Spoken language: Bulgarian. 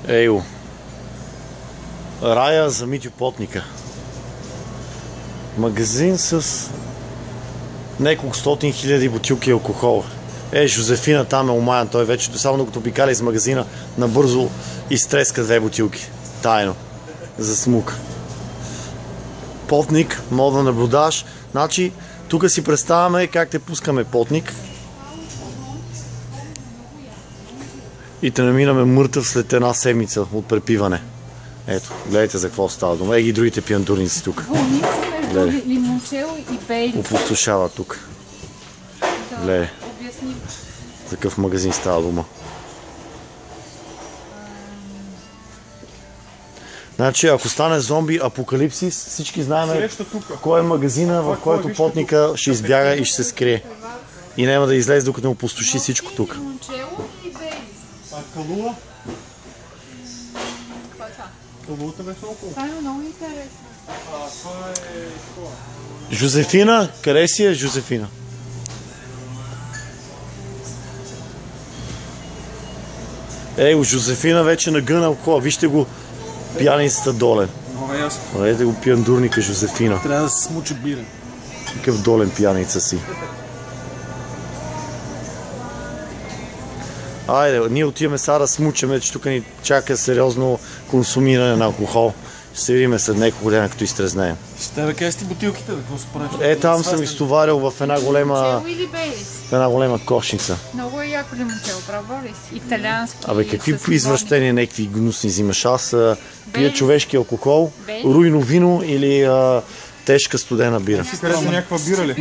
Ейо. Рая за Митю Потника. Магазин с няколко стотин хиляди бутилки алкохол. Жозефина там е омаян. Той вече само докато обикаля из магазина, набързо изтреска 2 бутилки. Тайно. За смук. Потник, мога да наблюдаваш. Значи, тук си представяме как те пускаме потник. И те намираме мъртъв след една седмица от препиване. Ето, гледайте за какво става дума. Ги другите пиандурници тук. Лимончел и бейли. Опустошава тук. Гледай. За какъв магазин става дума. Значи, ако стане зомби апокалипсис, всички знаем кой е магазина, в който потника ще избяга и ще се скрие. И няма да излезе, докато не опустоши всичко тук. А калула? Калулата беше около. Това е много интересно. Това е... Жозефина? Къде си е Жозефина? Жозефина вече нагъна алкохол. Вижте го пияницата долен. Много е ясно. Гледайте го пиандурника Жозефина. Трябва да се смучи бира. Какъв долен пияница си. Айде, ние отиваме сега да смучаме, че тук ни чака сериозно консумиране на алкохол. Ще се видим след няколко дена, като изтрезнеем. Ще да кажеш ти бутилките, да какво се правиш? Там съм изтоварил в една голема кошница. Много е яко лимончело, право ли си? Италиански. Абе, какви извращения, някакви гнусни взимаш? Аз пия човешки алкохол, руйно вино или тежка студена бира. Си хареса някаква бира ли?